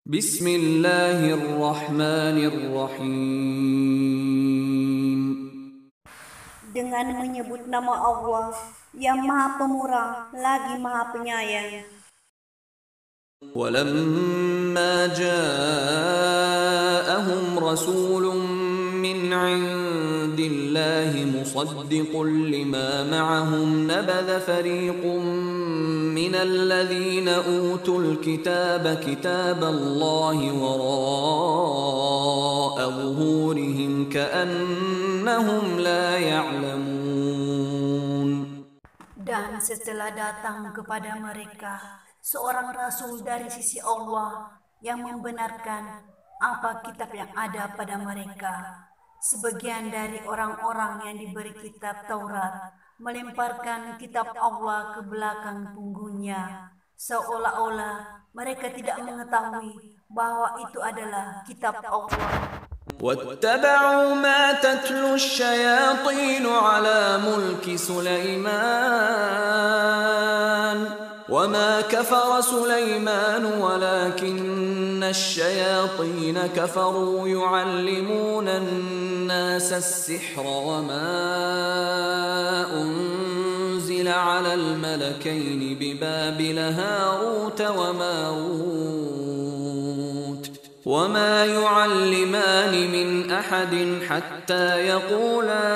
Bismillahirrahmanirrahim. Dengan menyebut nama Allah yang Maha Pemurah lagi Maha Penyayang. ولما جاءهم رسول من عند الله مصدق لما معهم نبذ فريق من الذين أوتوا الكتاب كتاب الله وراء ظهورهم كأنهم لا يعلمون. Dan setelah datang kepada mereka seorang rasul dari sisi Allah yang membenarkan apa kitab yang ada pada mereka, sebagian dari orang-orang yang diberi kitab Taurat melemparkan kitab Allah ke belakang punggungnya, seolah-olah mereka tidak mengetahui bahwa itu adalah kitab Allah. واتبعوا ما تتلو الشياطين على ملك سليمان وما كفر سليمان ولكن الشياطين كفروا يعلمون الناس السحر وما أنزل على الملكين ببابل هاروت وماروت وما يعلمان من أحد حتى يقولا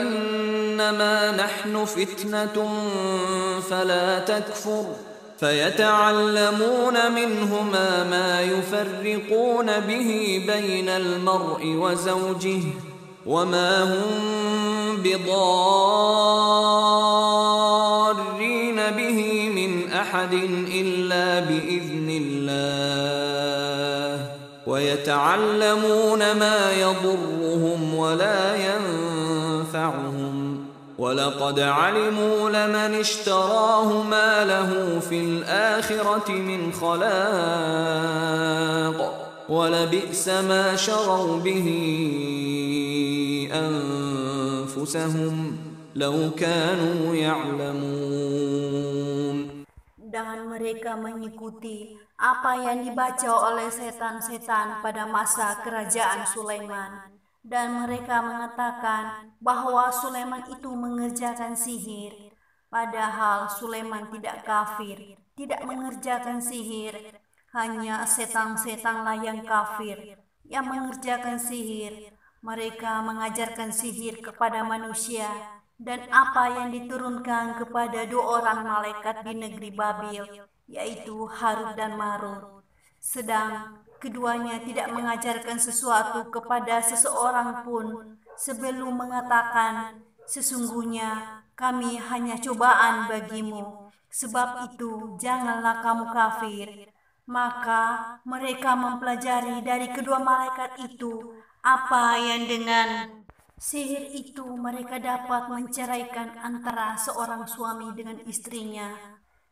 إنما نحن فتنة فلا تكفر فيتعلمون منهما ما يفرقون به بين المرء وزوجه وما هم بضارين به من أحد إلا بإذن الله ويتعلمون ما يضرهم ولا ينفعهم ولقد علموا لمن اشتراه ما له في الآخرة من خلاق ولبئس ما شروا به أنفسهم لو كانوا يعلمون. Dan mereka mengikuti apa yang dibaca oleh setan-setan pada masa kerajaan Sulaiman. Dan mereka mengatakan bahwa Sulaiman itu mengerjakan sihir. Padahal Sulaiman tidak kafir, tidak mengerjakan sihir. Hanya setan-setanlah yang kafir, yang mengerjakan sihir. Mereka mengajarkan sihir kepada manusia. Dan apa yang diturunkan kepada dua orang malaikat di negeri Babil, yaitu Harut dan Marut. Sedang keduanya tidak mengajarkan sesuatu kepada seseorang pun sebelum mengatakan, sesungguhnya kami hanya cobaan bagimu, sebab itu janganlah kamu kafir. Maka mereka mempelajari dari kedua malaikat itu apa yang dengan sihir itu mereka dapat menceraikan antara seorang suami dengan istrinya.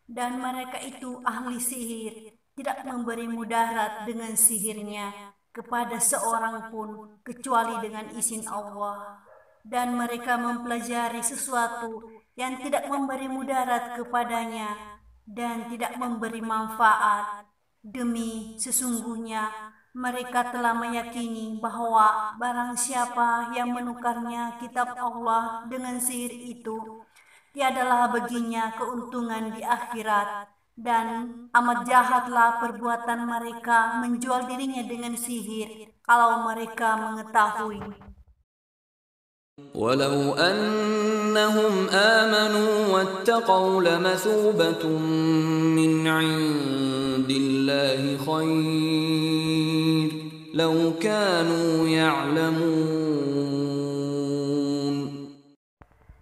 Dan mereka itu ahli sihir, tidak memberi mudarat dengan sihirnya kepada seorang pun kecuali dengan izin Allah. Dan mereka mempelajari sesuatu yang tidak memberi mudarat kepadanya dan tidak memberi manfaat. Demi sesungguhnya mereka telah meyakini bahwa barang siapa yang menukarnya kitab Allah dengan sihir itu, tiadalah baginya keuntungan di akhirat. Dan amat jahatlah perbuatan mereka menjual dirinya dengan sihir kalau mereka mengetahui. ولو أنهم آمنوا واتقوا لمثوبة من عند الله خير لو كانوا يعلمون.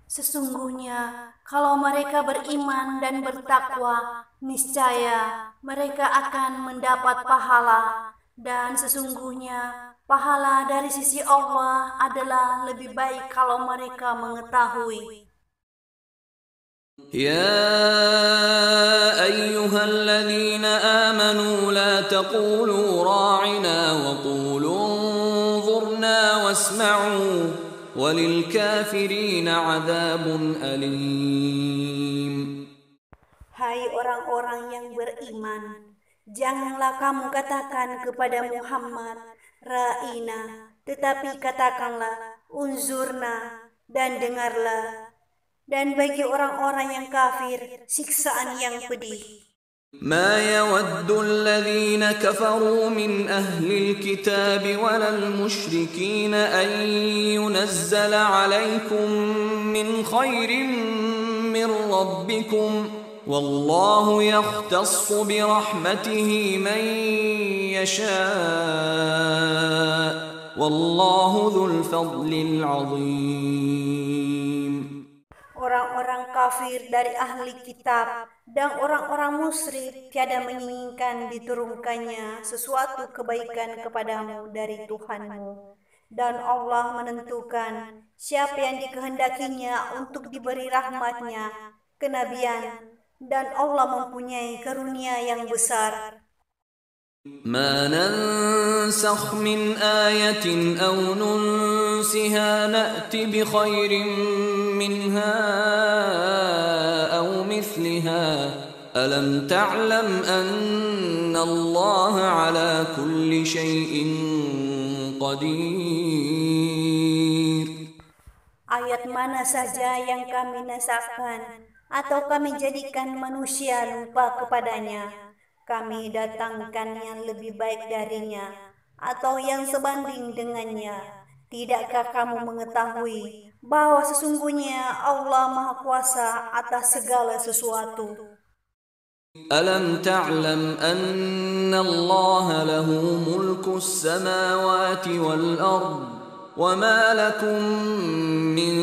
Sesungguhnya kalau mereka beriman dan bertakwa, niscaya mereka akan mendapat pahala. Dan sesungguhnya pahala dari sisi Allah adalah lebih baik kalau mereka mengetahui. يا أيها الذين آمنوا لا تقولوا راعنا وقولوا انظرنا واسمعوا وللكافرين عذاب أليم. Hai orang-orang yang beriman, Janganlah kamu katakan kepada Muhammad, Ra'ina, tetapi katakanlah, Unzurna, dan dengarlah. Dan bagi orang-orang yang kafir, siksaan yang pedih. ما يود الذين كفروا من أهل الكتاب ولا المشركين أن ينزل عليكم من خير من ربكم والله يختص برحمته من يشاء والله ذو الفضل العظيم. Orang-orang kafir dari ahli kitab dan orang-orang musyrik tiada menginginkan diturunkannya sesuatu kebaikan kepadamu dari Tuhanmu. Dan Allah menentukan siapa yang dikehendakinya untuk diberi rahmatnya, kenabian, dan Allah mempunyai karunia yang besar. ما ننسخ من آية أو ننسها نأت بخير منها أو مثلها ألم تعلم أن الله على كل شيء قدير. Ayat mana saja yang kami nasahkan atau kami jadikan manusia lupa kepadanya, kami datangkan yang lebih baik darinya atau yang sebanding dengannya. Tidakkah kamu mengetahui bahwa sesungguhnya Allah Maha Kuasa atas segala sesuatu? ألم تعلم أن الله له ملك السماوات والأرض وما لكم من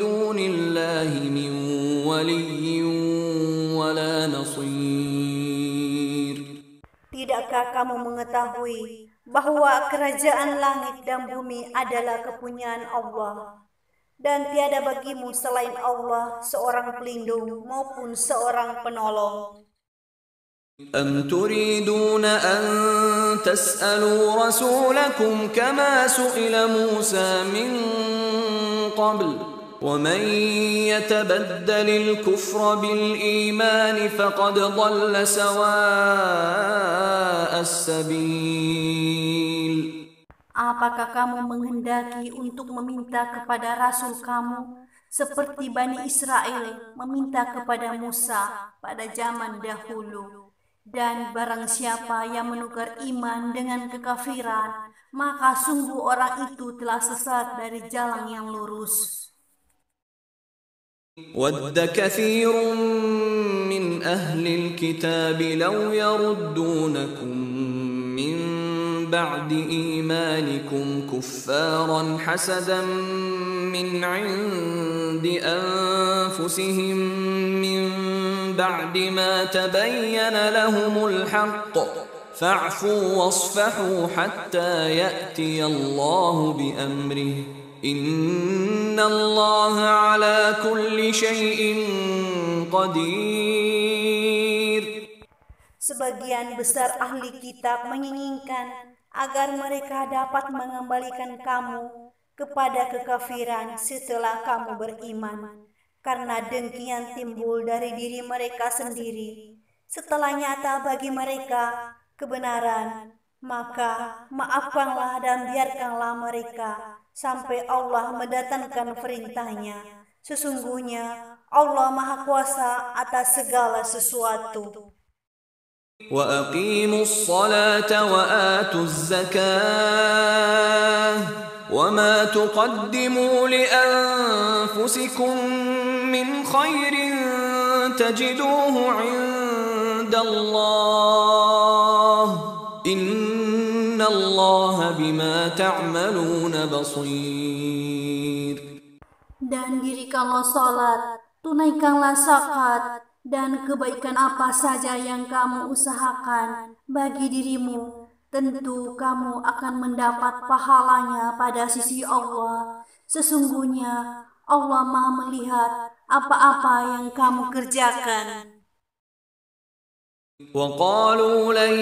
دون الله من ولي ولا نصير. Tidakkah kamu mengetahui bahwa kerajaan langit dan bumi adalah kepunyaan Allah, dan tiada bagimu selain Allah seorang pelindung maupun seorang penolong? أم تريدون أن تسألوا رسولكم كما سئل موسى من قبل ومن يتبدل الكفر بالإيمان فقد ضل سواء السبيل. Apakah kamu menghendaki untuk meminta kepada Rasul kamu seperti Bani Israel meminta kepada Musa pada zaman dahulu? Dan barang siapa yang menukar iman dengan kekafiran, maka sungguh orang itu telah sesat dari jalan yang lurus. وَدَّ كَثِيرٌ مِّنْ أَهْلِ الْكِتَابِ لَوْ يَرُدُّونَكُم مِّن بَعْدِ إِيمَانِكُمْ كُفَّارًا حَسَدًا مِّنْ عِندِ أَنفُسِهِم مِّن بَعْدِ مَا تَبَيَّنَ لَهُمُ الْحَقُّ فَاعْفُوا وَاصْفَحُوا حَتَّى يَأْتِيَ اللَّهُ بِأَمْرِهِ إِنَّ اللَّهَ عَلَى كُلِّ شَيْءٍ قَدِيرٌ. Sebagian besar ahli kitab menginginkan agar mereka dapat mengembalikan kamu kepada kekafiran setelah kamu beriman, karena dengki yang timbul dari diri mereka sendiri setelah nyata bagi mereka kebenaran. Maka maafkanlah dan biarkanlah mereka sampai Allah mendatangkan perintahnya. Sesungguhnya Allah Maha Kuasa atas segala sesuatu. وَأَقِيمُوا الصَّلَاةَ وَآتُوا الزَّكَاةَ وَمَا تُقَدِّمُوا لِأَنفُسِكُم مِّنْ خَيْرٍ تَجِدُوهُ عِندَ اللَّهِ إِنَّ اللَّهَ بِمَا تَعْمَلُونَ بَصِيرٌ. Dan dirikanlah salat, tunaikanlah zakat, dan kebaikan apa saja yang kamu usahakan bagi dirimu, tentu kamu akan mendapat pahalanya pada sisi Allah. Sesungguhnya Allah Maha melihat apa-apa yang kamu kerjakan. وَقَالُوا لَن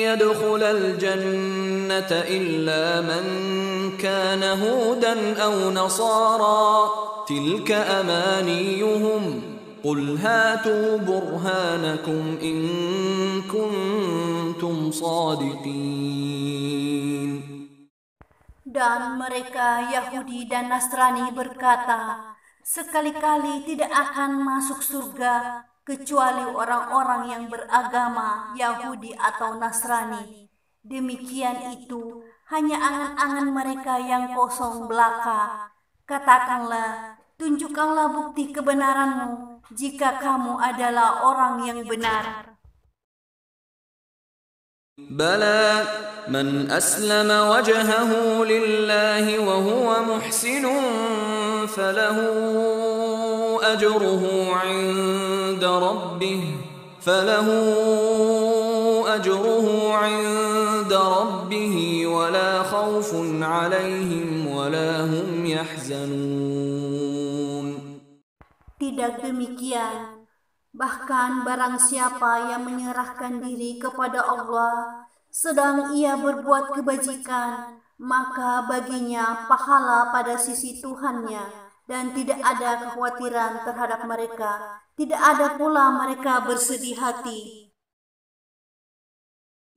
يَدْخُلَ الْجَنَّةَ إِلَّا مَن كَانَ هُودًا أَوْ نَصَارَىٰ تِلْكَ أَمَانِيُّهُمْ قل هاتوا برهانكم إن كنتم صادقين. Dan mereka Yahudi dan Nasrani berkata, sekali-kali tidak akan masuk surga kecuali orang-orang yang beragama Yahudi atau Nasrani. Demikian itu hanya angan-angan mereka yang kosong belaka. Katakanlah, tunjukkanlah bukti kebenaranmu jika kamu adalah orang yang benar. بلى من أسلم وجهه لله وهو محسن فله أجره عند ربه ولا خوف عليهم ولا هم يحزنون. Tidak demikian. Bahkan barang siapa yang menyerahkan diri kepada Allah, sedang ia berbuat kebajikan, maka baginya pahala pada sisi Tuhannya, dan tidak ada kekhawatiran terhadap mereka. Tidak ada pula mereka bersedih hati.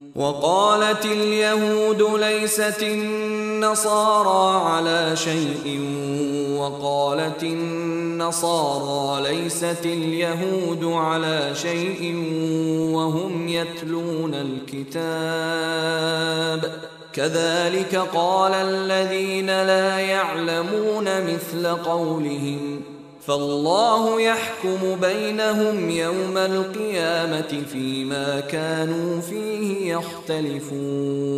وقالت اليهود ليست النصارى على شيء وقالت النصارى ليست اليهود على شيء وهم يتلون الكتاب كذلك قال الذين لا يعلمون مثل قولهم فالله يحكم بينهم يوم القيامة فيما كانوا فيه يختلفون.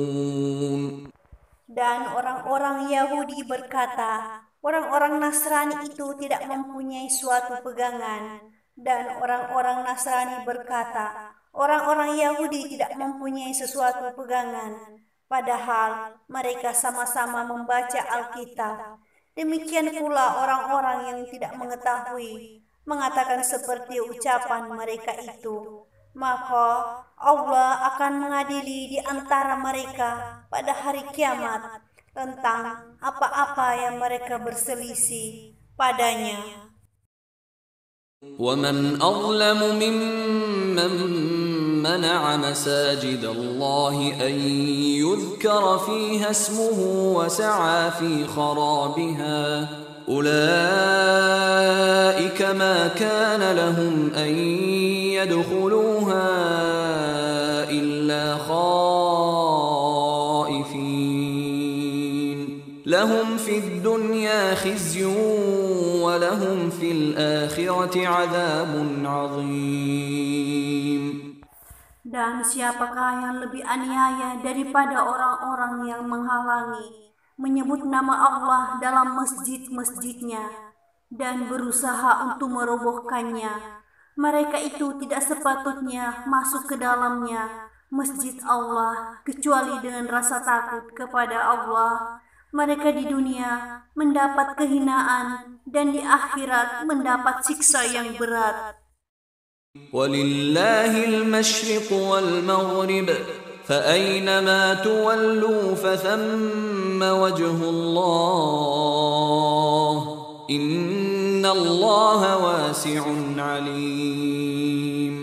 Dan orang-orang Yahudi berkata, orang-orang Nasrani itu tidak mempunyai suatu pegangan. Dan orang-orang Nasrani berkata, orang-orang Yahudi tidak mempunyai sesuatu pegangan. Padahal mereka sama-sama membaca Alkitab. Demikian pula orang-orang yang tidak mengetahui mengatakan seperti ucapan mereka itu. Maka Allah akan mengadili di antara mereka pada hari kiamat tentang apa-apa yang mereka berselisih padanya. ومن أظلم ممن منع مساجد الله أن يذكر فيها اسمه وسعى في خرابها أولئك ما كان لهم أن يدخلوها إلا خائفين لهم في الدنيا خزي ولهم في الآخرة عذاب عظيم. Dan siapakah yang lebih aniaya daripada orang-orang yang menghalangi menyebut nama Allah dalam masjid-masjidnya dan berusaha untuk merobohkannya. Mereka itu tidak sepatutnya masuk ke dalamnya masjid Allah kecuali dengan rasa takut kepada Allah. Mereka di dunia mendapat kehinaan dan di akhirat mendapat siksa yang berat. وَلِلَّهِ الْمَشْرِقُ وَالْمَغْرِبُ فَأَيْنَمَا تُوَلُّوا فَثَمَّ وَجْهُ اللَّهِ إِنَّ اللَّهَ وَاسِعٌ عَلِيمٌ.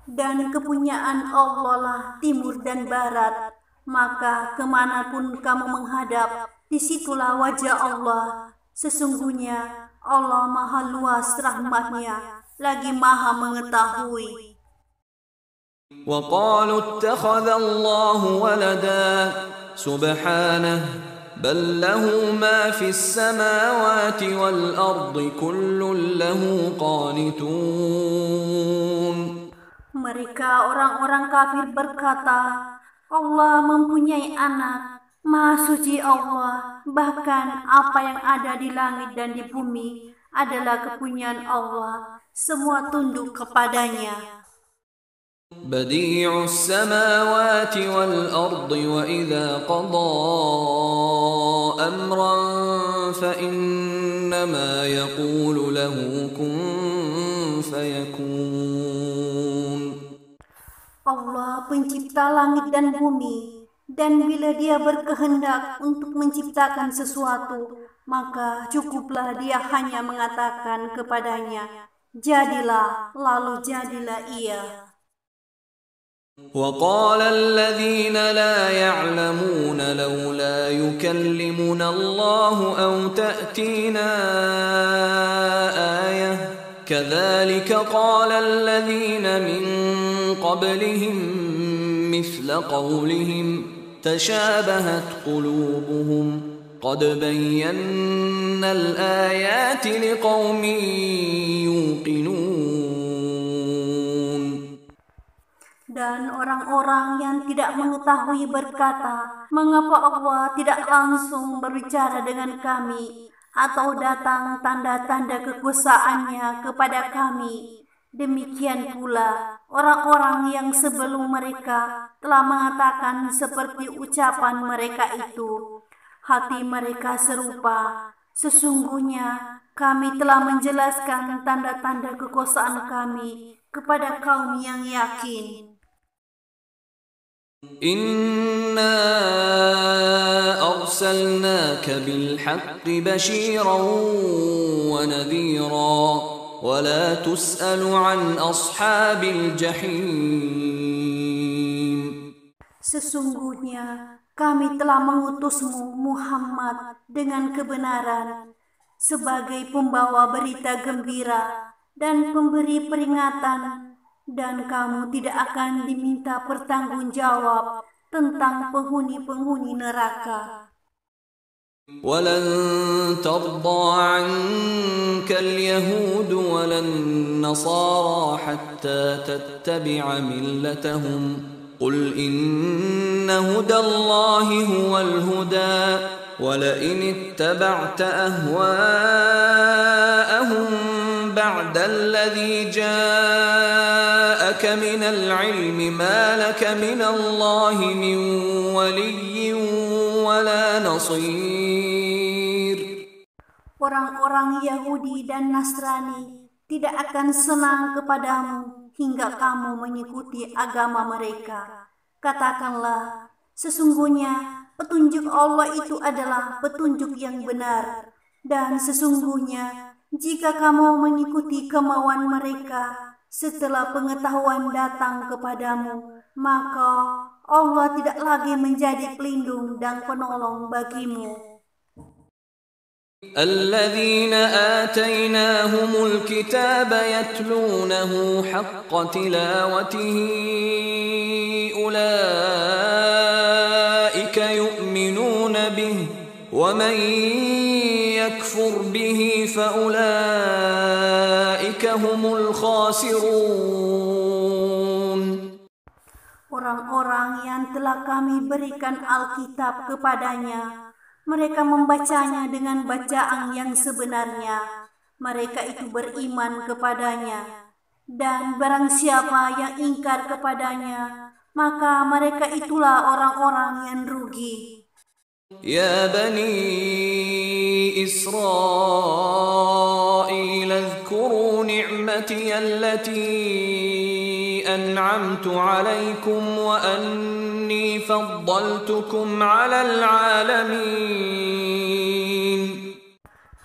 Dan kepunyaan Allah lah timur dan barat, maka kemanapun kamu menghadap, disitulah wajah Allah. Sesungguhnya Allah maha luas rahmatnya, lagi maha mengetahui. وَقَالُوا اتَّخَذَ اللَّهُ وَلَدًا سُبْحَانَهُ بَل لَّهُ مَا فِي السَّمَاوَاتِ وَالْأَرْضِ كُلٌّ لَّهُ قَانِتُونَ. Mereka orang-orang kafir berkata, Allah mempunyai anak. Maha suci Allah, bahkan apa yang ada di langit dan di bumi adalah kepunyaan Allah. Semua tunduk kepadanya. بديع السماوات والأرض وإذا قضى أمرا فإنما يقول له كن فيكون. Allah pencipta langit dan bumi, dan bila dia berkehendak untuk menciptakan sesuatu, maka cukuplah dia hanya mengatakan kepadanya, Jadilah, lalu jadilah ia. وقال الذين لا يعلمون لولا يكلمنا الله أو تأتينا آية كذلك قال الذين من قبلهم مثل قولهم تشابهت قلوبهم قد بينا الآيات لقوم يوقنون. Dan orang-orang yang tidak mengetahui berkata, mengapa Allah tidak langsung berbicara dengan kami atau datang tanda-tanda kekuasaannya kepada kami. Demikian pula orang-orang yang sebelum mereka telah mengatakan seperti ucapan mereka itu. Hati mereka serupa. Sesungguhnya kami telah menjelaskan tanda-tanda kekuasaan kami kepada kaum yang yakin. Inna arsalnaka bilhaqqi bashiran wa nadhira wa la tus'alu an ashabil jahim. Sesungguhnya kami telah mengutusmu Muhammad dengan kebenaran sebagai pembawa berita gembira dan pemberi peringatan, dan kamu tidak akan diminta pertanggungjawab tentang penghuni-penghuni neraka. ولن ترضى عنك اليهود ولا النصارى حتى تتبع ملتهم قل إن هدى الله هو الهدى ولئن اتبعت أهواءهم بعد الذي جاءك من العلم ما لك من الله من ولي ولا نصير. Orang-orang Yahudi dan Nasrani tidak akan senang kepadamu hingga kamu mengikuti agama mereka. Katakanlah, sesungguhnya petunjuk Allah itu adalah petunjuk yang benar, dan sesungguhnya jika kamu mengikuti kemauan mereka setelah pengetahuan datang kepadamu, maka Allah tidak lagi menjadi pelindung dan penolong bagimu. الذين آتيناهم الكتاب يتلونه حق تلاوته أولئك يؤمنون به ومن يكفر به فأولئك هم الخاسرون. Orang-orang yang telah kami berikan Alkitab kepadanya, mereka membacanya dengan bacaan yang sebenarnya. Mereka itu beriman kepadanya. Dan barang siapa yang ingkar kepadanya, maka mereka itulah orang-orang yang rugi. Ya Bani Israel, اذكروا نعمتي التي أنعمت عليكم وأني فضلتكم على العالمين.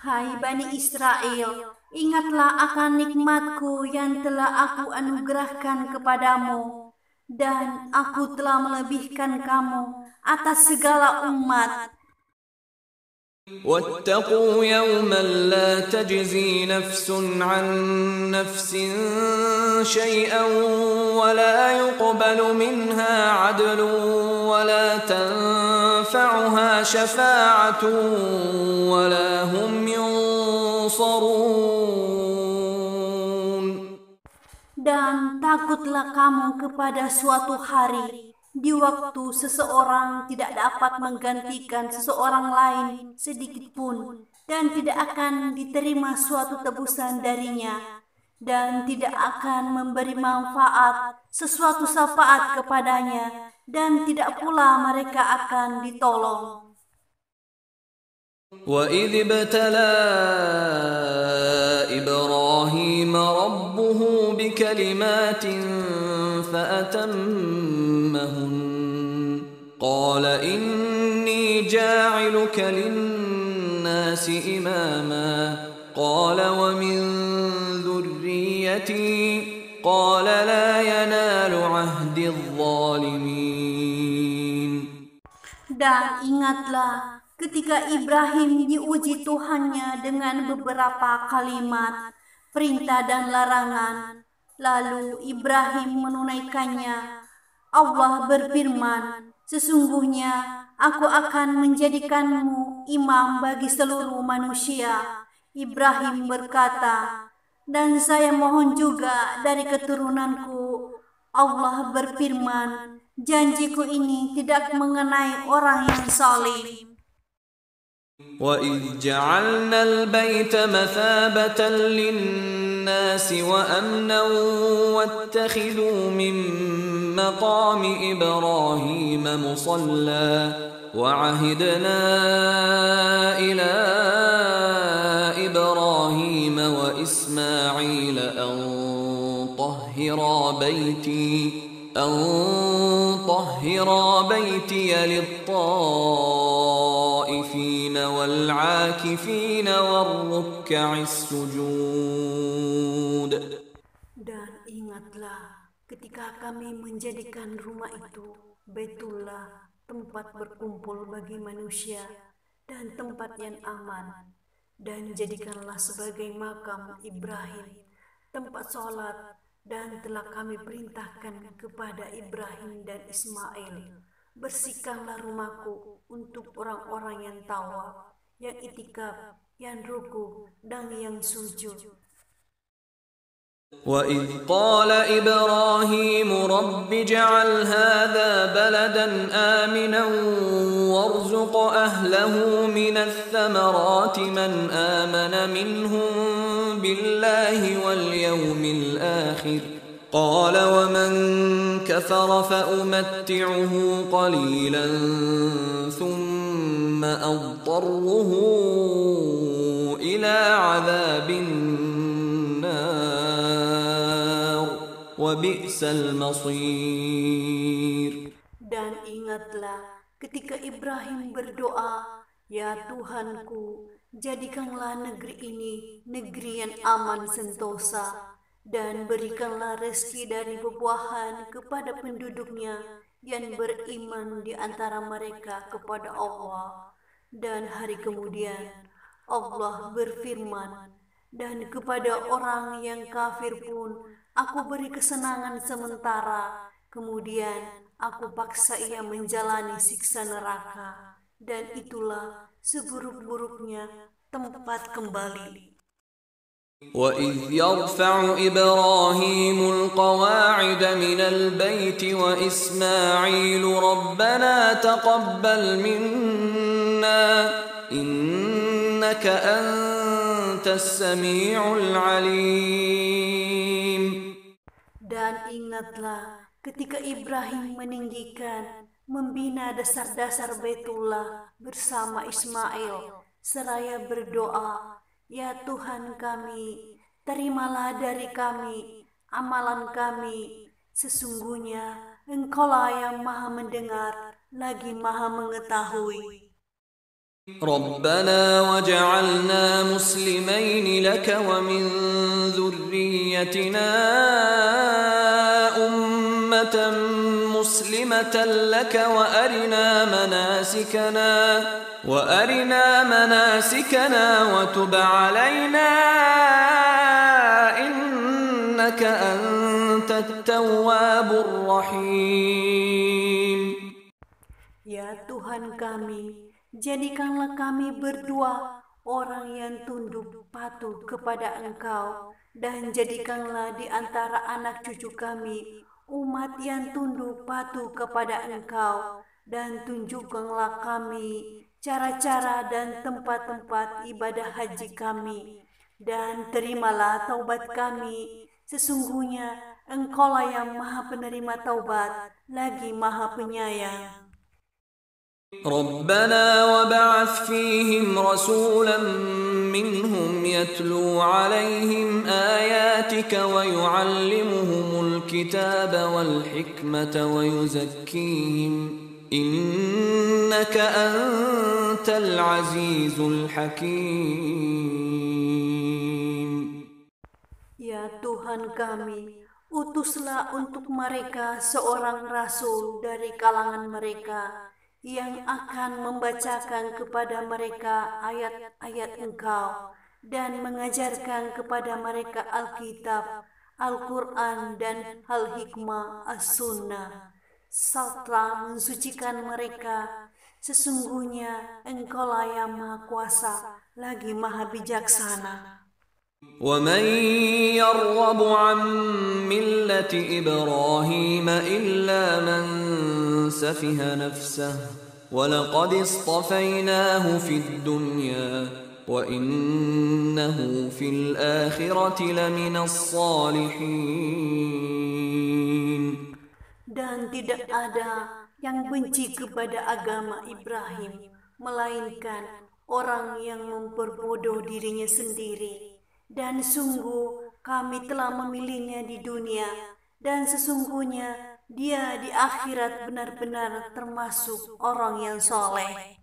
Hai Bani Israel, ingatlah akan nikmatku yang telah aku anugerahkan kepadamu, dan aku telah melebihkan kamu atas segala umat. واتقوا يوما لا تجزي نفس عن نفس شيئا ولا يقبل منها عدل ولا تنفعها شفاعة ولا هم ينصرون. Dan takutlah kamu kepada suatu hari di waktu seseorang tidak dapat menggantikan seseorang lain sedikit pun, dan tidak akan diterima suatu tebusan darinya, dan tidak akan memberi manfaat sesuatu syafaat kepadanya, dan tidak pula mereka akan ditolong. وَإِذِ ابْتَلَى إِبْرَاهِيمَ رَبُّهُ بِكَلِمَاتٍ فَأَتَمَّهُنَّ قَالَ إِنِّي جَاعِلُكَ لِلنَّاسِ إِمَامًا قَالَ وَمِنْ ذُرِّيَّتِي ذريتي قال لا ينال عهد الظالمين. Dan ingatlah ketika Ibrahim diuji Tuhannya dengan beberapa kalimat, perintah dan larangan. Lalu Ibrahim menunaikannya. Allah berfirman, sesungguhnya aku akan menjadikanmu imam bagi seluruh manusia. Ibrahim berkata, dan saya mohon juga dari keturunanku. Allah berfirman, janjiku ini tidak mengenai orang yang zalim. وَإِذْ جَعَلْنَا الْبَيْتَ مَثَابَةً لِلنَّاسِ وَأَمْنًا وَاتَّخِذُوا مِن مَّقَامِ إِبْرَاهِيمَ مُصَلًّى وَعَهِدْنَا إِلَىٰ إِبْرَاهِيمَ وَإِسْمَاعِيلَ أَن طَهِّرَا بَيْتِيَ لِلطَّائِفِينَ وَالْعَاكِفِينَ وَالرُّكَّعِ السُّجُودِ. Dan ingatlah ketika kami menjadikan rumah itu Baitullah, tempat berkumpul bagi manusia dan tempat yang aman, dan jadikanlah sebagai makam Ibrahim tempat sholat, dan telah kami perintahkan kepada Ibrahim dan Ismail, bersihkanlah rumahku untuk orang-orang yang tawaf, yang itikaf, yang ruku, dan yang sujud. وَإِذْ قَالَ إِبْرَاهِيمُ رَبِّ اجْعَلْ هَذَا بَلَدًا آمِنًا وَارْزُقْ أَهْلَهُ مِنَ الثَّمَرَاتِ مَنْ آمَنَ مِنْهُمْ بِاللَّهِ وَالْيَوْمِ الْآخِرِ قَالَ وَمَنْ كَفَرَ فَأُمَتِّعُهُ قَلِيلًا ثُمَّ أَضْطَرُّهُ إِلَى عَذَابِ وَبِئْسَ الْمَصِيرُ. Dan ingatlah ketika Ibrahim berdoa, ya Tuhanku, jadikanlah negeri ini negeri yang aman sentosa, dan berikanlah rezeki dari buah-buahan kepada penduduknya yang beriman di antara mereka kepada Allah. Dan hari kemudian Allah berfirman, dan kepada orang yang kafir pun aku beri kesenangan sementara, kemudian aku paksa ia menjalani siksa neraka, dan itulah seburuk-buruknya tempat kembali. وَإِذْ يَرْفَعُ إِبْرَاهِيمُ الْقَوَاعِدَ مِنَ الْبَيْتِ وَإِسْمَاعِيلُ رَبَّنَا تَقَبَّلْ مِنَّا إِنَّكَ أَنْتَ السَّمِيعُ الْعَلِيمُ. Dan ingatlah ketika Ibrahim meninggikan, membina dasar-dasar Baitullah bersama Ismail, seraya berdoa, ya Tuhan kami, terimalah dari kami amalan kami, sesungguhnya Engkaulah yang maha mendengar lagi maha mengetahui. رَبَّنَا وَاجْعَلْنَا مُسْلِمَيْنِ لَكَ وَمِنْ ذُرِّيَّتِنَا أُمَّةً مُسْلِمَةً لَكَ وَأَرِنَا مَنَاسِكَنَا وَتُبْ عَلَيْنَا إِنَّكَ أَنْتَ التَّوَّابُ الرَّحِيمُ. Ya Tuhan kami, jadikanlah kami berdua orang yang tunduk patuh kepada Engkau, dan jadikanlah di antara anak cucu kami umat yang tunduk patuh kepada Engkau, dan tunjukkanlah kami cara-cara dan tempat-tempat ibadah haji kami, dan terimalah taubat kami, sesungguhnya Engkaulah yang maha penerima taubat lagi maha penyayang. رَبَّنَا وَابْعَثْ فِيهِمْ رَسُولًا مِّنْهُمْ يَتْلُو عَلَيْهِمْ آيَاتِكَ وَيُعَلِّمُهُمُ الْكِتَابَ وَالْحِكْمَةَ وَيُزَكِّيهِمْ إِنَّكَ أَنْتَ الْعَزِيزُ الْحَكِيمُ. Ya Tuhan Tuhan kami, utuslah untuk mereka seorang rasul dari kalangan mereka yang akan membacakan kepada mereka ayat-ayat Engkau dan mengajarkan kepada mereka Alkitab, Al-Quran dan Al-Hikmah As-Sunnah, serta mensucikan mereka. Sesungguhnya Engkaulah yang Maha Kuasa lagi Maha Bijaksana. ومن يرغب عن ملة إبراهيم إلا من سفه نفسه ولقد اصطفيناه في الدنيا وإنه في الآخرة لمن الصالحين. Dan tidak ada yang benci kepada agama Ibrahim, melainkan orang yang memperbodoh dirinya sendiri. Dan sungguh kami telah memilihnya di dunia, dan sesungguhnya dia di akhirat benar-benar termasuk orang yang soleh.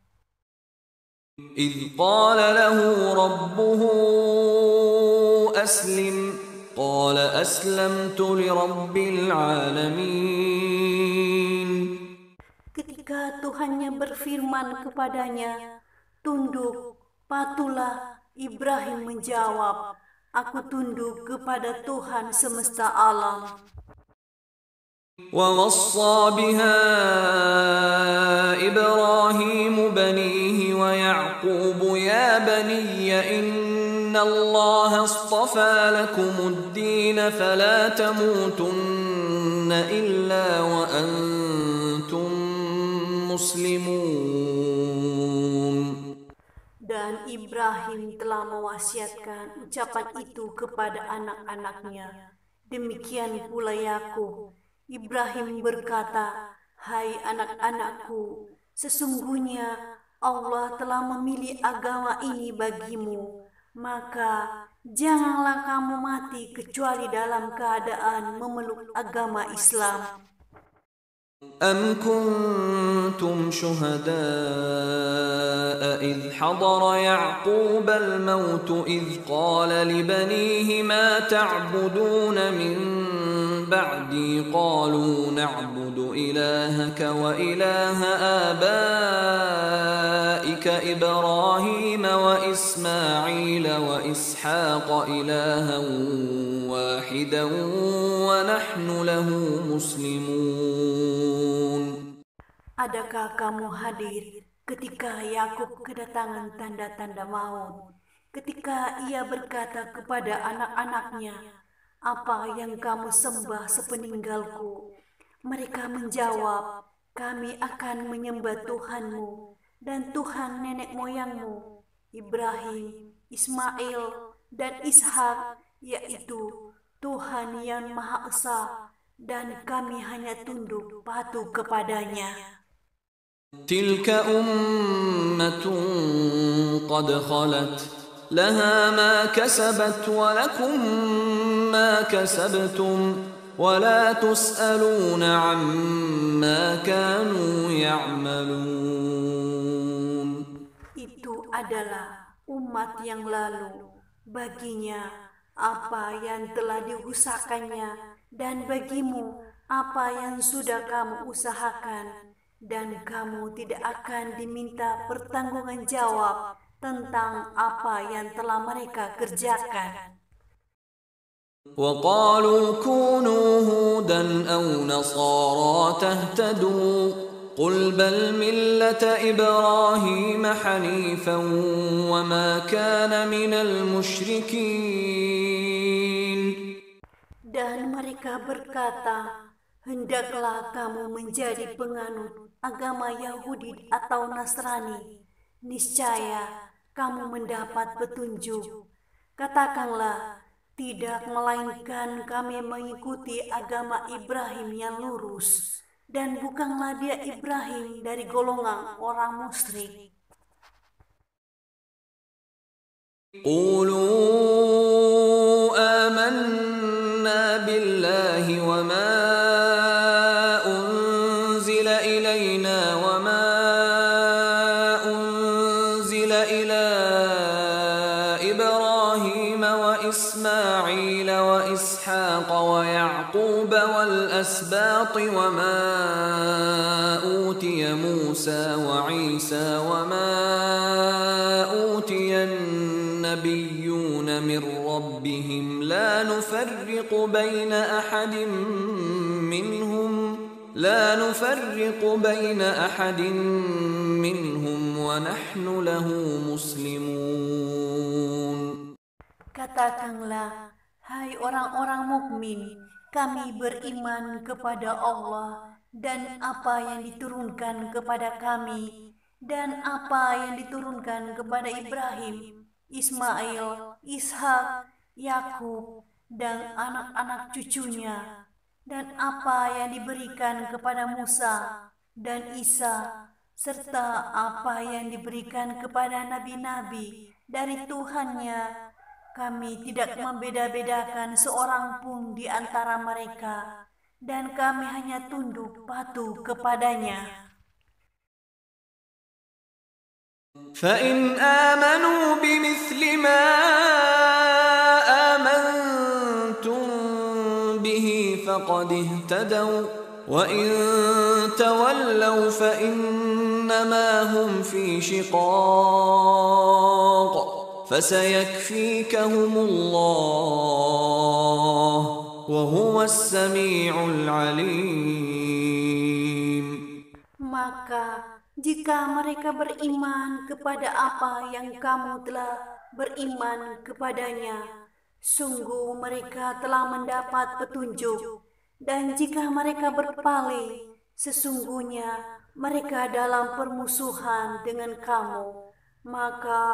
إذ قال له ربه أسلم قال أسلمت لرب العالمين. Ketika Tuhannya berfirman kepadanya, tunduk, patuhlah, Ibrahim menjawab, aku tunduk kepada Tuhan semesta alam. ووصى بها إبراهيم بنيه ويعقوب يا بني إن الله اصطفى لكم الدين فلا تموتن إلا وأنتم مسلمون. Dan Ibrahim telah mewasiatkan ucapan itu kepada anak-anaknya. Demikian pula Yakub. Ibrahim berkata, hai anak-anakku, sesungguhnya Allah telah memilih agama ini bagimu, maka janganlah kamu mati kecuali dalam keadaan memeluk agama Islam. أم كنتم شهداء إذ حضر يعقوب الموت إذ قال لبنيه ما تعبدون من بعدي قالوا نعبد إلهك وإله آبائك إبراهيم وإسماعيل وإسحاق إلها واحدا ونحن له مسلمون. Adakah kamu hadir ketika Yakub kedatangan tanda-tanda maut? Ketika ia berkata kepada anak-anaknya, apa yang kamu sembah sepeninggalku? Mereka menjawab, kami akan menyembah Tuhanmu dan Tuhan nenek moyangmu, Ibrahim, Ismail, dan Ishak, yaitu Tuhan yang Maha Esa, dan kami hanya tunduk patuh kepadanya. تلك أمة قد خلت لها ما كسبت ولكم ما كسبتم ولا تسألون عما كانوا يعملون. Itu adalah umat yang lalu, baginya apa yang telah diusahakannya, dan bagimu apa yang sudah kamu usahakan, dan kamu tidak akan diminta pertanggungan jawab tentang apa yang telah mereka kerjakan. وقالوا كونوا هودا أو نصارى تهتدوا قل بل ملة إبراهيم حنيفا وما كان من المشركين. Dan mereka berkata, hendaklah kamu menjadi penganut agama Yahudi atau Nasrani, niscaya kamu mendapat petunjuk. Katakanlah, tidak, melainkan kami mengikuti agama Ibrahim yang lurus, dan bukanlah dia Ibrahim dari golongan orang musyrik. قولوا آمنا بالله وما أنزل إلينا وما أنزل إلى إبراهيم وإسماعيل وإسحاق ويعقوب والأسباط وما أوتي موسى وعيسى وما أوتي النبيون من ربهم لا نفرق بين أحد منهم ونحن له مسلمون. Katakanlah, hai orang-orang mukmin, kami beriman kepada Allah dan apa yang diturunkan kepada kami dan apa yang diturunkan kepada Ibrahim, Ismail, Ishak, Yakub dan anak-anak cucunya, dan apa yang diberikan kepada Musa dan Isa, serta apa yang diberikan kepada nabi-nabi dari Tuhannya. Kami tidak membeda-bedakan seorang pun di antara mereka, dan kami hanya tunduk patuh kepadanya. فَإِنْ آمَنُوا بِمِثْلِ مَا آمَنْتُمْ بِهِ فَقَدِ اهْتَدَوْا وَإِنْ تَوَلَّوْا فَإِنَّمَا هُمْ فِي شِقَاقٍ فَسَيَكْفِيكَهُمُ اللَّهُ وَهُوَ السَّمِيعُ الْعَلِيمُ. Maka jika mereka beriman kepada apa yang kamu telah beriman kepadanya, sungguh mereka telah mendapat petunjuk. Dan jika mereka berpaling, sesungguhnya mereka dalam permusuhan dengan kamu, maka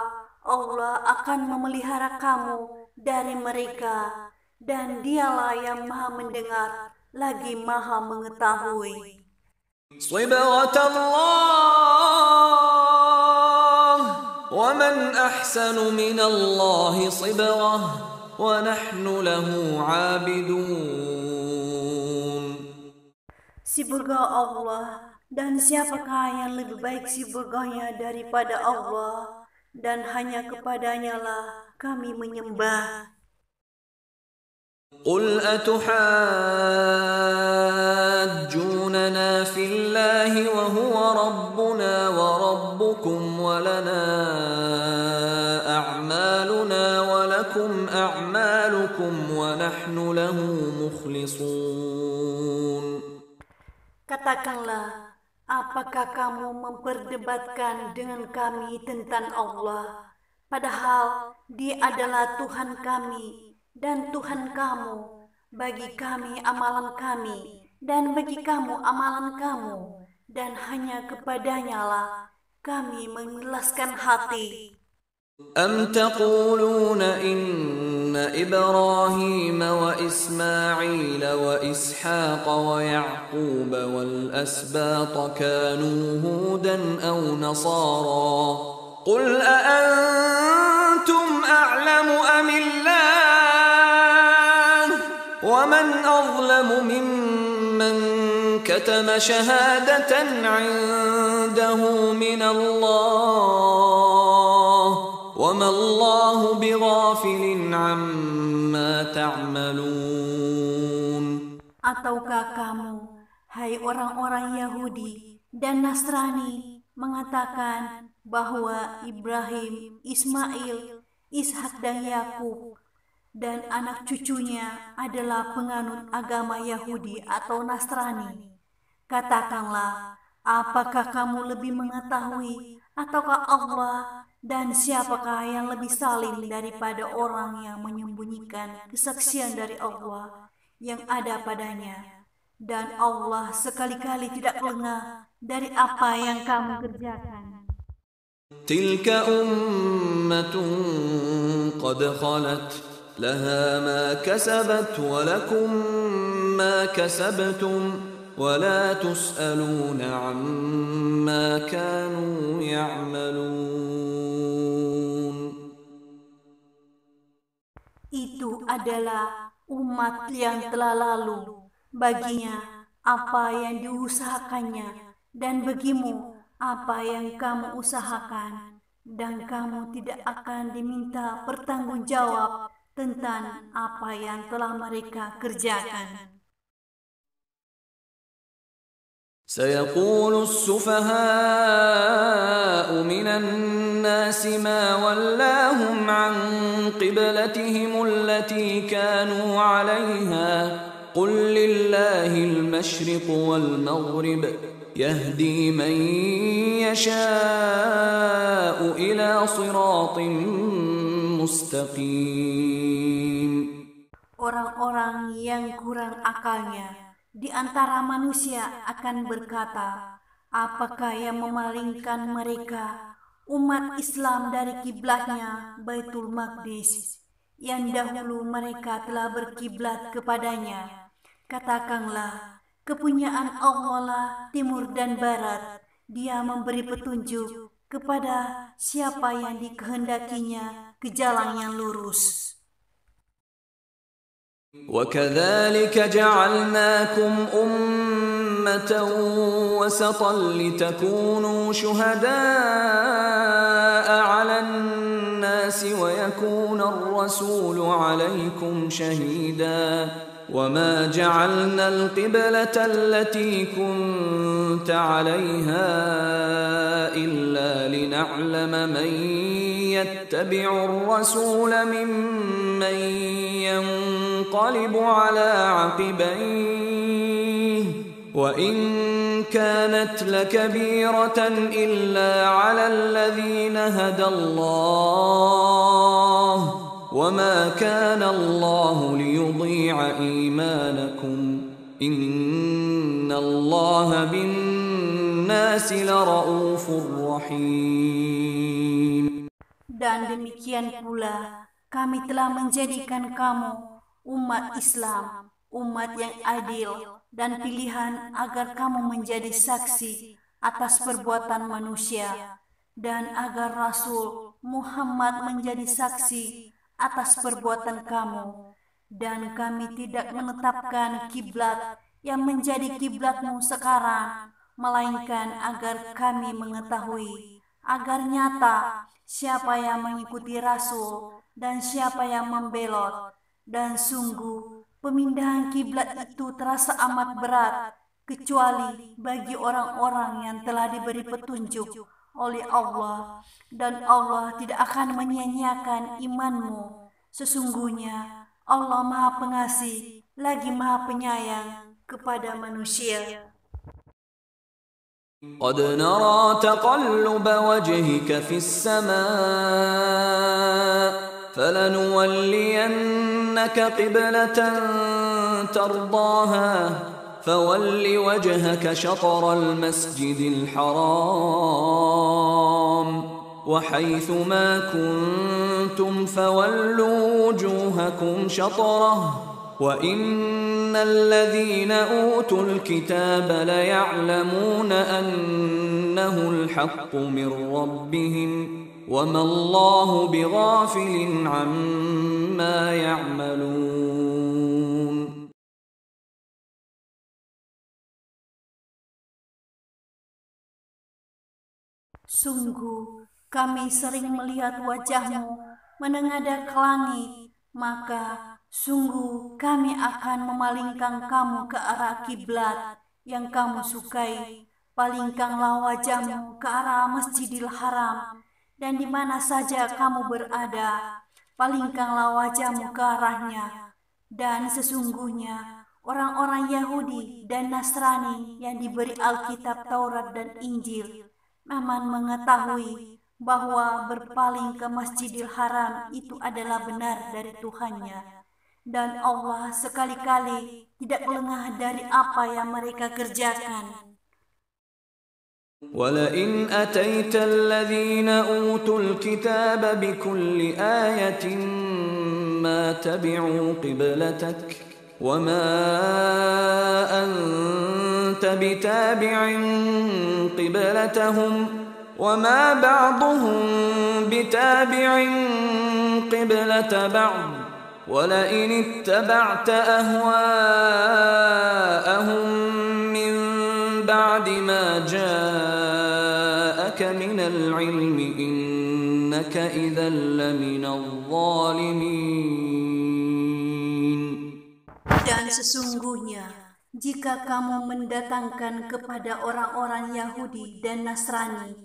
Allah akan memelihara kamu dari mereka, dan Dialah yang Maha Mendengar lagi Maha Mengetahui. صِبْغَةَ اللَّهِ وَمَنْ أَحْسَنُ مِنَ اللَّهِ صِبْغَةً وَنَحْنُ لَهُ عَابِدُونَ. Sibugah Allah, dan siapakah yang lebih baik sibugahnya daripada Allah, dan hanya kepadanya lah kami menyembah. قُلْ أَتُحَاجُّونَنَا فِي اللَّهِ وَهُوَ رَبُّنَا وَرَبُّكُمْ وَلَنَا أَعْمَالُنَا وَلَكُمْ أَعْمَالُكُمْ وَنَحْنُ لَهُ مُخْلِصُونَ. Katakanlah, apakah kamu memperdebatkan dengan kami tentang Allah, padahal Dia adalah Tuhan kami dan Tuhan kamu? Bagi kami amalan kami, dan bagi kamu amalan kamu, dan hanya kepadanya lah kami mengikhlaskan hati. أَمْ تَقُولُونَ إِنَّ إِبْرَاهِيمَ وَإِسْمَاعِيلَ وَإِسْحَاقَ وَيَعْقُوبَ وَالْأَسْبَاطَ كَانُوا هُودًا أَوْ نَصَارَى قُلْ أَأَنْتُمْ أَعْلَمُ أَمِ اللَّهُ وَمَنْ أَظْلَمُ مِمَّنْ كَتَمَ شَهَادَةً عِنْدَهُ مِنَ اللَّهِ وَمَا اللَّهُ بِغَافِلٍ عَمَّا تَعْمَلُونَ. Ataukah kamu, hai orang-orang Yahudi dan Nasrani, mengatakan bahwa Ibrahim, Ismail, Ishak dan Yakub dan anak cucunya adalah penganut agama Yahudi atau Nasrani? Katakanlah, apakah kamu lebih mengetahui ataukah Allah, dan siapakah yang lebih saling daripada orang yang menyembunyikan kesaksian dari Allah yang ada padanya? Dan Allah sekali-kali tidak lengah dari apa yang kamu kerjakan. تِلْكَ أُمَّةٌ قَدْ خَلَتْ لَهَا مَا كَسَبَتْ وَلَكُمْ مَا كَسَبْتُمْ وَلَا تُسْأَلُونَ عَمَّا كَانُوا يَعْمَلُونَ. Itu adalah umat yang telah lalu. Baginya apa yang diusahakannya, dan bagimu apa yang kamu usahakan, dan kamu tidak akan diminta pertanggungjawab tentang apa yang telah mereka kerjakan. سيقول السفهاء من الناس ما ولاهم عن قبلتهم التي كانوا عليها قل لله المشرق والمغرب يهدي من يشاء إلى صراط مستقيم. Orang-orang yang kurang akalnya di antara manusia akan berkata, apakah yang memalingkan mereka, umat Islam, dari kiblatnya Baitul Maqdis, yang dahulu mereka telah berkiblat kepadanya? Katakanlah, kepunyaan Allah lah timur dan barat. Dia memberi petunjuk kepada siapa yang dikehendakinya ke jalan yang lurus. وَكَذَلِكَ جَعَلْنَاكُمْ أُمَّةً وَسَطًا لِتَكُونُوا شُهَدَاءَ عَلَى النَّاسِ وَيَكُونَ الرَّسُولُ عَلَيْكُمْ شَهِيدًا وَمَا جَعَلْنَا الْقِبْلَةَ الَّتِي كُنْتَ عَلَيْهَا إِلَّا لِنَعْلَمَ مَنْ يَتَّبِعُ الرَّسُولَ مِمَّنْ ينقلب على عقبيه وإن كانت لكبيرة إلا على الذين هدى الله وما كان الله ليضيع إيمانكم إن الله بالناس لرؤوف رحيم. Dan demikian pula kami telah menjadikan kamu umat Islam, umat yang adil dan pilihan agar kamu menjadi saksi atas perbuatan manusia dan agar Rasul Muhammad menjadi saksi atas perbuatan kamu. Dan kami tidak menetapkan kiblat yang menjadi kiblatmu sekarang, melainkan agar kami mengetahui, agar nyata siapa yang mengikuti Rasul dan siapa yang membelot. Dan sungguh pemindahan kiblat itu terasa amat berat, kecuali bagi orang-orang yang telah diberi petunjuk oleh Allah, dan Allah tidak akan menyia-nyiakan imanmu. Sesungguhnya Allah Maha Pengasih lagi Maha Penyayang kepada manusia. قد نرى تقلب وجهك في السماء فلنولينك قبلة ترضاها فول وجهك شطر المسجد الحرام وحيث ما كنتم فولوا وجوهكم شطره وَإِنَّ الَّذِينَ أُوتُوا الْكِتَابَ لَيَعْلَمُونَ أَنَّهُ الْحَقُّ مِنْ رَبِّهِمْ وَمَا اللَّهُ بِغَافِلٍ عَمَّا يَعْمَلُونَ. Sungguh kami sering melihat wajahmu menengadah ke langit, maka sungguh kami akan memalingkan kamu ke arah kiblat yang kamu sukai. Palingkanlah wajahmu ke arah Masjidil Haram, dan di mana saja kamu berada, palingkanlah wajahmu ke arahnya. Dan sesungguhnya orang-orang Yahudi dan Nasrani yang diberi Alkitab Taurat dan Injil memang mengetahui bahwa berpaling ke Masjidil Haram itu adalah benar dari Tuhannya. Dan Allah sekali-kali tidak lengah dari apa yang mereka kerjakan. وَلَئِنْ أَتَيْتَ الَّذِينَ أُوتُوا الْكِتَابَ بِكُلِّ آيَةٍ مَا تَبِعُوا قِبْلَتَكَ وَمَا أَنْتَ بِتَابِعٍ قِبْلَتَهُمْ وَمَا بَعْضُهُمْ بِتَابِعٍ قِبْلَةَ بَعْضٍ وَلَئِنِ اتَّبَعْتَ أَهْوَاءَهُمْ مِنْ بَعْدِ مَا جَاءَكَ مِنَ الْعِلْمِ إِنَّكَ إِذًا لَمِنَ الظَّالِمِينَ. Dan sesungguhnya jika kamu mendatangkan kepada orang-orang Yahudi dan Nasrani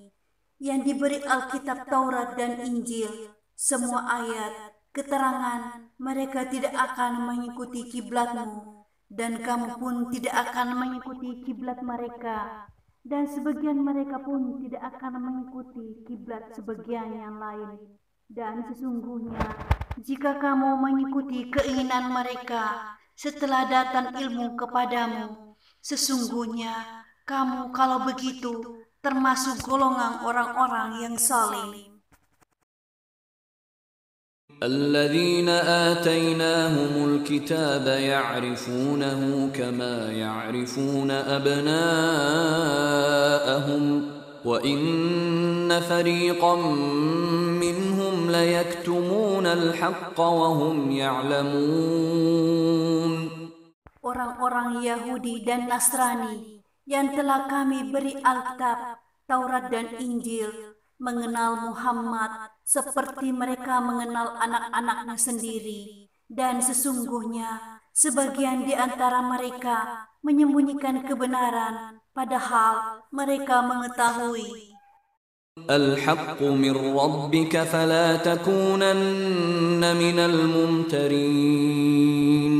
yang diberi Alkitab Taurat dan Injil semua ayat, keterangan, mereka tidak akan mengikuti kiblatmu, dan kamu pun tidak akan mengikuti kiblat mereka, dan sebagian mereka pun tidak akan mengikuti kiblat sebagian yang lain. Dan sesungguhnya, jika kamu mengikuti keinginan mereka setelah datang ilmu kepadamu, sesungguhnya kamu kalau begitu termasuk golongan orang-orang yang zalim. الذين آتيناهم الكتاب يعرفونه كما يعرفون أبناءهم وإن فريقا منهم ليكتمون الحق وهم يعلمون. Orang-orang Yahudi dan Nasrani yang telah kami beri Alkitab, Taurat dan Injil mengenal Muhammad seperti mereka mengenal anak-anaknya sendiri, dan sesungguhnya sebagian di antara mereka menyembunyikan kebenaran padahal mereka mengetahui. الحق من ربك فلا تكونن من الممترين.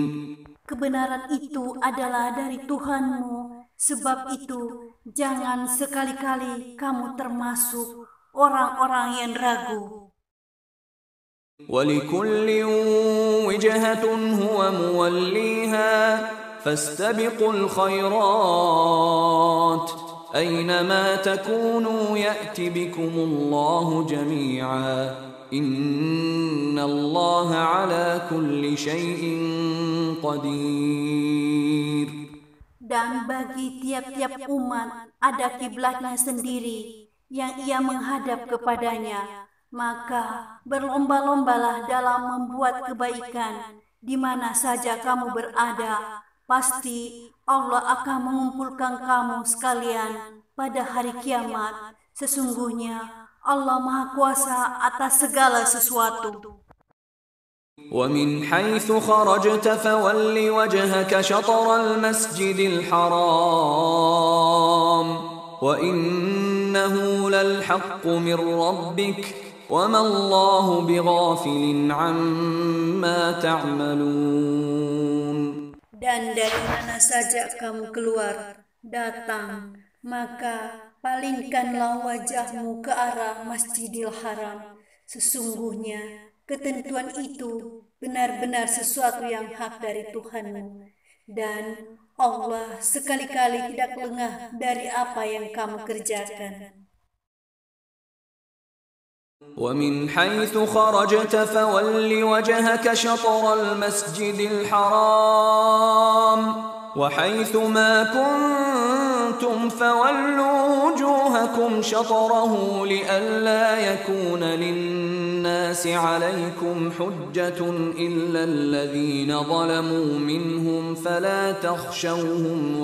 Kebenaran itu adalah dari Tuhanmu, sebab itu jangan sekali-kali kamu termasuk orang-orang yang ragu. وَلِكُلٍّ وِجْهَةٌ هُوَ مُوَلِّيهَا فَاسْتَبِقُوا الْخَيْرَاتِ أَيْنَمَا تَكُونُوا يَأْتِ بِكُمُ اللَّهُ جَمِيعًا إِنَّ اللَّهَ عَلَى كُلِّ شَيْءٍ قَدِيرٌ. Dan bagi tiap-tiap umat ada kiblatnya sendiri yang ia menghadap kepadanya, maka berlomba-lombalah dalam membuat kebaikan di mana saja kamu berada. Pasti Allah akan mengumpulkan kamu sekalian pada hari kiamat. Sesungguhnya Allah Maha Kuasa atas segala sesuatu. ومن حيث خرجت فول وجهك شطر المسجد الحرام وإنه للحق من ربك وما الله بغافل عما تعملون. Dan dari mana saja kamu keluar, datang, maka palingkanlah wajahmu ke arah Masjidil Haram. Sesungguhnya ketentuan itu benar-benar sesuatu yang hak dari Tuhanmu, dan Allah sekali-kali tidak lengah dari apa yang kamu kerjakan. ومن حيث خرجت فول وجهك شطر المسجد الحرام وحيث ما كنتم فولوا وجوهكم شطره لئلا يكون للناس عليكم حجة إلا الذين ظلموا منهم فلا تخشوهم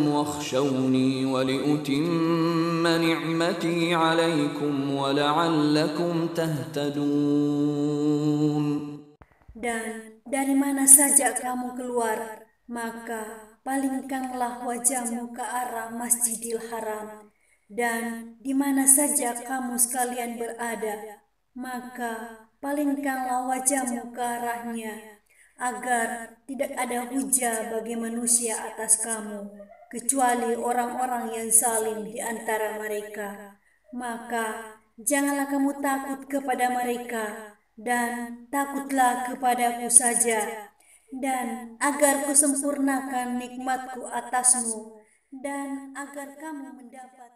واخشوني ولأتم نعمتي عليكم ولعلكم تهتدون. Dan dari mana saja kamu keluar, maka palingkanlah wajahmu ke arah Masjidil Haram, dan di mana saja kamu sekalian berada, maka palingkanlah wajahmu ke arahnya, agar tidak ada hujah bagi manusia atas kamu, kecuali orang-orang yang zalim di antara mereka. Maka janganlah kamu takut kepada mereka, dan takutlah kepadaku saja, dan agar kusempurnakan nikmatku atasmu, dan agar kamu mendapat